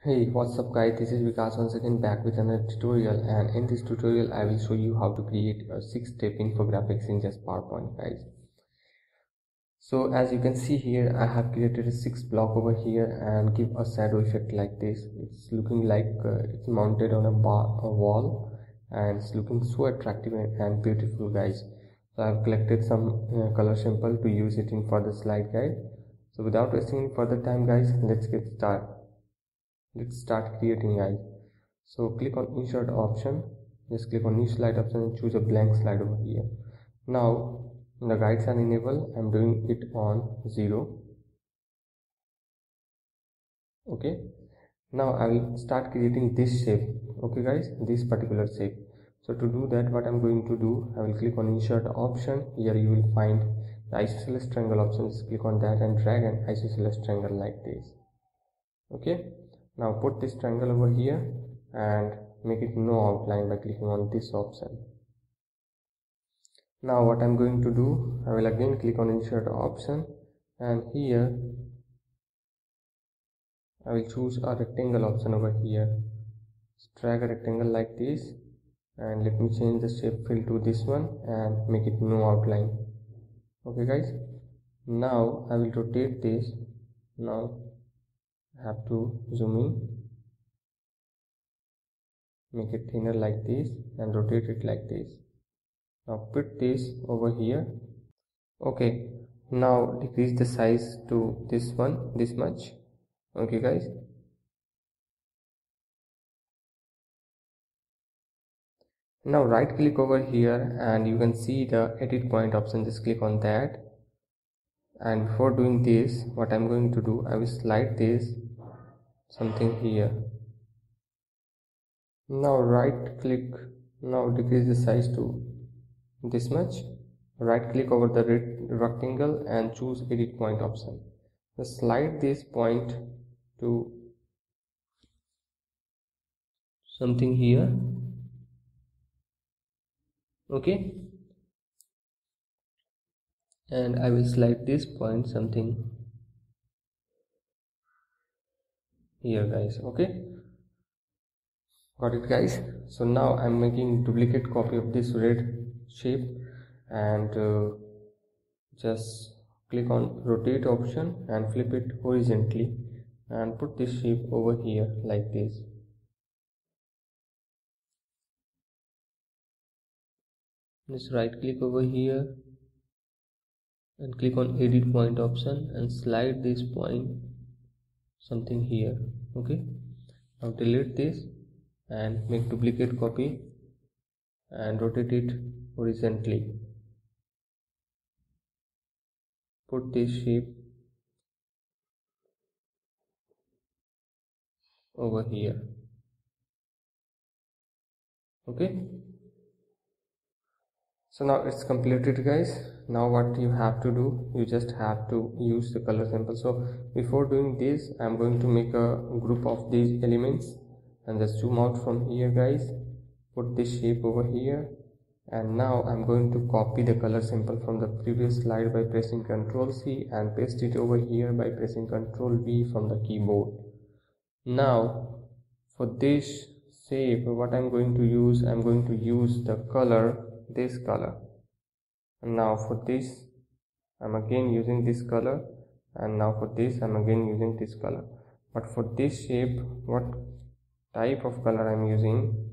Hey, what's up guys, this is Vikas once again back with another tutorial, and in this tutorial I will show you how to create a 6-step infographics in just PowerPoint guys. So as you can see here, I have created a 6 block over here and give a shadow effect like this. It's looking like it's mounted on a wall, and it's looking so attractive and beautiful guys. So I have collected some color sample to use it in further slide guide. So without wasting any further time guys, let's start creating guys. So click on insert option, just click on new slide option and choose a blank slide over here. Now the guides are enabled, I'm doing it on 0. Okay, now I will start creating this shape. Okay guys, this particular shape. So to do that, what I'm going to do, I will click on insert option. Here you will find the isosceles triangle option. Just click on that and drag an isosceles triangle like this. Okay, now put this triangle over here and make it no outline by clicking on this option. Now what I'm going to do, I will again click on insert option, and here I will choose a rectangle option over here. Just drag a rectangle like this, and let me change the shape fill to this one and make it no outline. Okay guys, now I will rotate this. Now I have to zoom in, make it thinner like this and rotate it like this. Now put this over here. Okay, now decrease the size to this much. Okay guys, now right click over here and you can see the edit point option. Just click on that, and before doing this, what I'm going to do, I will slide this something here. Now right click, now decrease the size to this much. Right click over the rectangle and choose edit point option. Just slide this point to something here. Okay, and I will slide this point something here guys. Okay, got it guys. So now I'm making duplicate copy of this red shape, and just click on rotate option and flip it horizontally and put this shape over here like this. Just right click over here and click on edit point option and slide this point something here. Okay, now delete this and make duplicate copy and rotate it horizontally. Put this shape over here. Okay, so now it's completed guys. Now what you have to do, you just have to use the color sample. So before doing this, I'm going to make a group of these elements and just zoom out from here guys. Put this shape over here, and now I'm going to copy the color sample from the previous slide by pressing Ctrl C and paste it over here by pressing Ctrl V from the keyboard. Now for this shape, what I'm going to use, I'm going to use the color, this color. And now for this, I'm again using this color, and now for this, I'm again using this color. But for this shape, what type of color I'm using,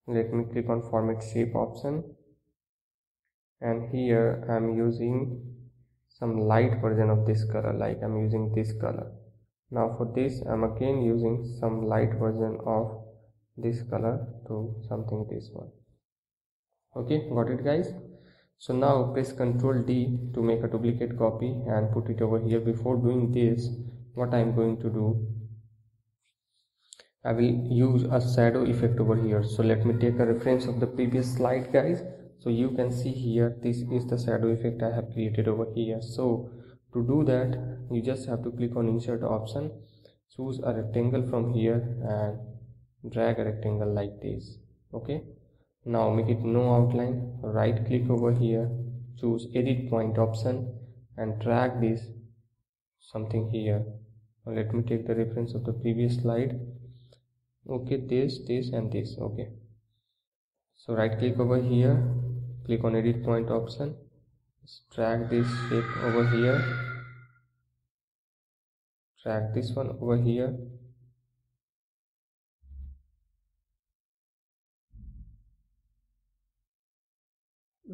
let me click on format shape option, and here I'm using some light version of this color, like I'm using this color. Now for this, I'm again using some light version of this color to something this one. Okay, got it guys. So now press Ctrl D to make a duplicate copy and put it over here. Before doing this, what I'm going to do, I will use a shadow effect over here. So let me take a reference of the previous slide guys. So you can see here, this is the shadow effect I have created over here. So to do that, you just have to click on insert option, choose a rectangle from here and drag a rectangle like this. Okay, now make it no outline. Right click over here, choose edit point option and drag this something here. Now let me take the reference of the previous slide. Okay, this and this. Okay, so right click over here, click on edit point option, drag this shape over here, drag this one over here,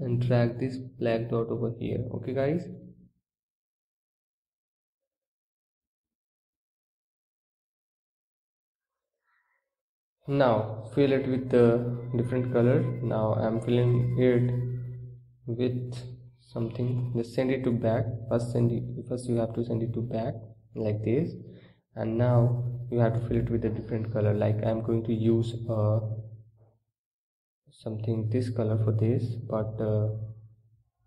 and drag this black dot over here. Okay guys, now fill it with the different color. Now I'm filling it with something. Just send it to back. First you have to send it to back like this, and now you have to fill it with a different color. Like I'm going to use something this color for this, but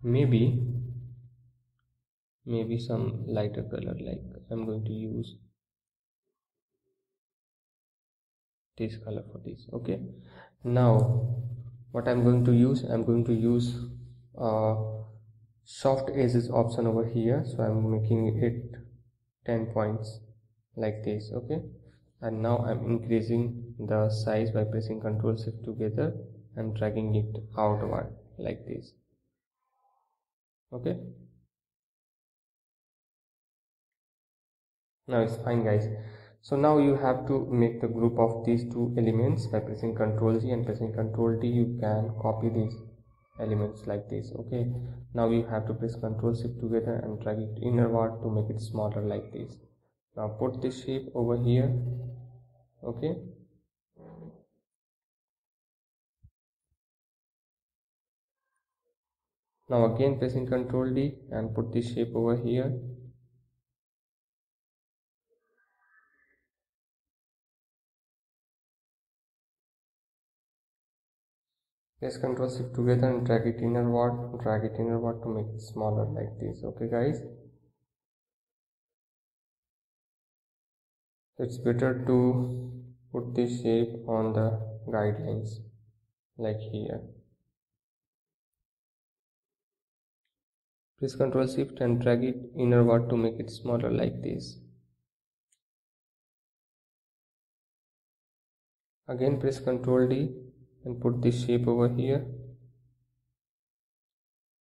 maybe some lighter color. Like I'm going to use this color for this. Okay, now what I'm going to use soft edges option over here. So I'm making it 10 points like this. Okay, and now I'm increasing the size by pressing Ctrl Shift together and dragging it outward like this. Okay, now it's fine guys. So now you have to make the group of these two elements by pressing Ctrl Z and pressing Ctrl D. You can copy these elements like this. Okay, now you have to press Ctrl Shift together and drag it inward to make it smaller like this. Now put this shape over here. Okay, now again pressing Ctrl D and put this shape over here. Press Ctrl Shift together and drag it inward to make it smaller like this. Okay guys, it's better to put this shape on the guidelines like here. Press Ctrl Shift and drag it inward to make it smaller like this. Again press Ctrl D and put this shape over here.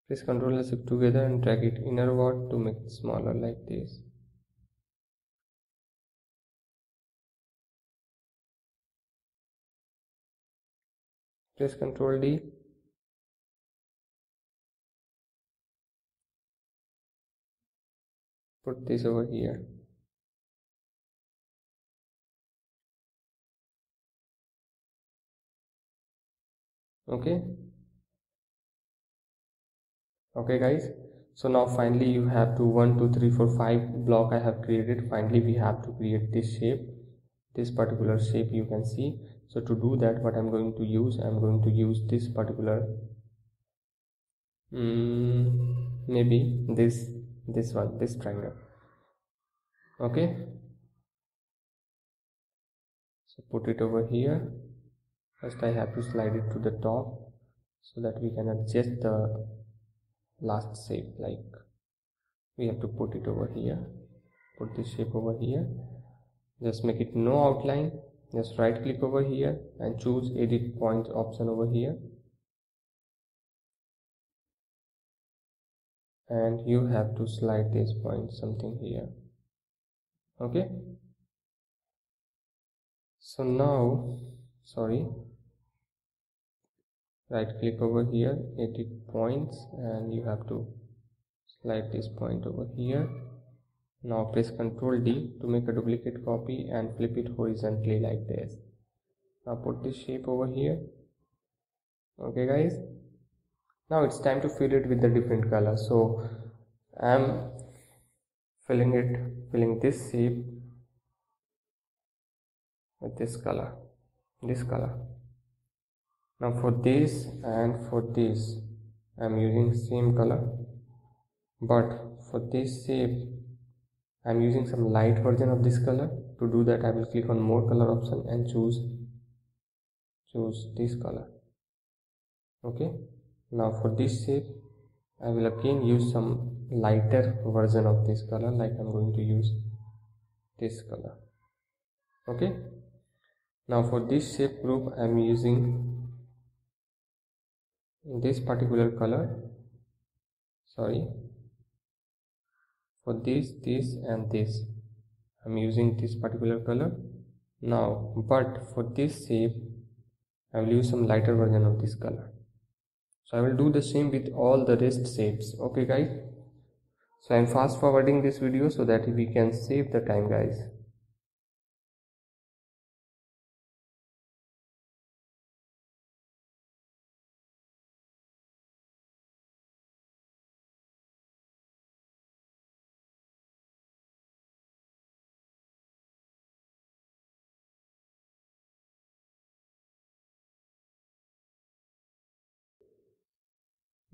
Press Ctrl and Shift together and drag it inward to make it smaller like this. Press Ctrl D. Put this over here. Okay guys, so now finally you have to 1 2 3 4 5 block I have created. Finally we have to create this shape, this particular shape you can see. So to do that, what I'm going to use this particular maybe this one, this triangle. Okay, so put it over here. First I have to slide it to the top so that we can adjust the last shape. Like we have to put it over here, put this shape over here, just make it no outline. Just right click over here and choose edit points option over here, and you have to slide this point something here. Okay, so now right click over here, edit points, and you have to slide this point over here. Now press Ctrl D to make a duplicate copy and flip it horizontally like this. Now put this shape over here. Okay guys, now it's time to fill it with the different color. So I'm filling this shape with this color. Now for this and for this I'm using same color, but for this shape I'm using some light version of this color. To do that, I will click on more color option and choose this color. Okay, now for this shape I will again use some lighter version of this color. Like I'm going to use this color. Okay, now for this shape group I am using this particular color, sorry, for this and this I'm using this particular color. Now but for this shape I will use some lighter version of this color. So I will do the same with all the rest shapes. Okay guys, so I am fast forwarding this video so that we can save the time guys.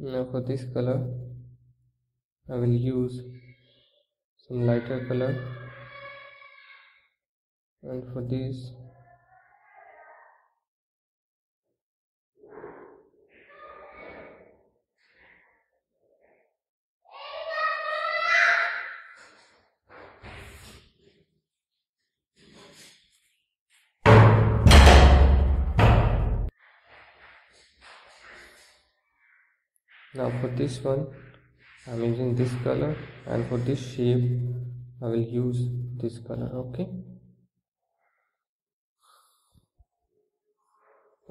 Now for this color I will use some lighter color, and for this now for this one I am using this color, and for this shape I will use this color.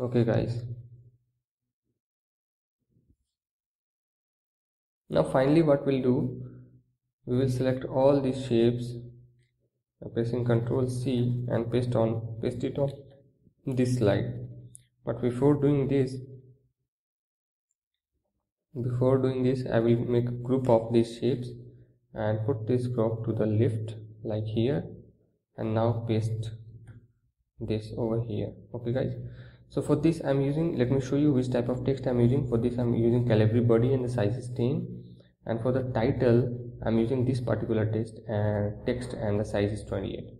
Okay guys, now finally what we'll do, we will select all these shapes by pressing Ctrl C and paste it on this slide. But before doing this I will make a group of these shapes and put this group to the left like here, and now paste this over here. Okay guys, so for this I'm using, let me show you which type of text I'm using. For this I'm using Calibri body and the size is 10, and for the title I'm using this particular text and the size is 28.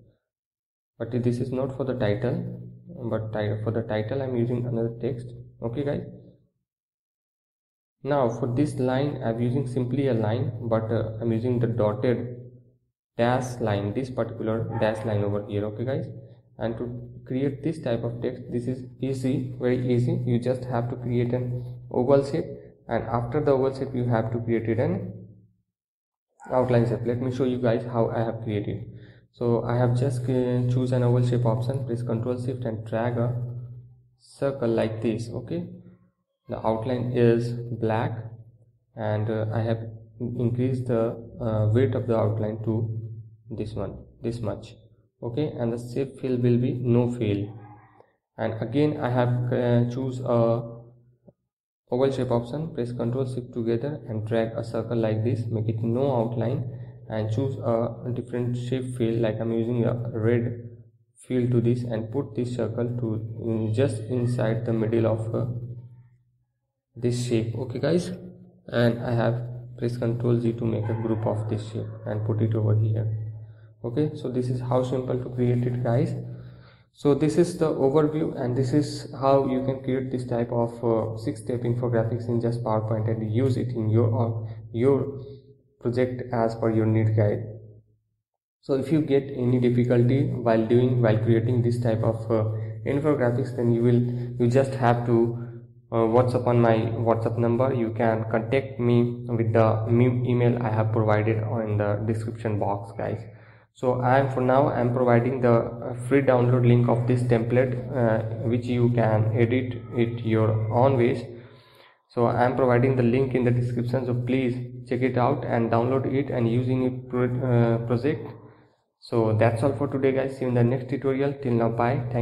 But this is not for the title, but for the title I'm using another text. Okay guys, now for this line I'm using simply a line, but I'm using the dotted dash line, this particular dash line over here. Okay guys, and to create this type of text, this is easy, very easy. You just have to create an oval shape, and after the oval shape you have to create it an outline shape. Let me show you guys how I have created. So I have just choose an oval shape option, press Ctrl Shift and drag a circle like this. Okay, the outline is black, and I have increased the weight of the outline to this much. Okay, and the shape fill will be no fill, and again I have choose a oval shape option, press Ctrl Shift together and drag a circle like this, make it no outline, and choose a different shape fill, like I'm using a red fill to this, and put this circle to just inside the middle of this shape. Okay guys, and I have pressed Ctrl Z to make a group of this shape and put it over here. Okay, so this is how simple to create it guys. So this is the overview, and this is how you can create this type of 6-step infographics in just PowerPoint and use it in your project as per your need guide. So if you get any difficulty while creating this type of infographics, then you just have to WhatsApp on my WhatsApp number. You can contact me with the email I have provided in the description box guys. So for now I am providing the free download link of this template, which you can edit it your own ways. So I am providing the link in the description, so please check it out and download it and using it project. So that's all for today guys. See you in the next tutorial. Till now, bye. Thank you.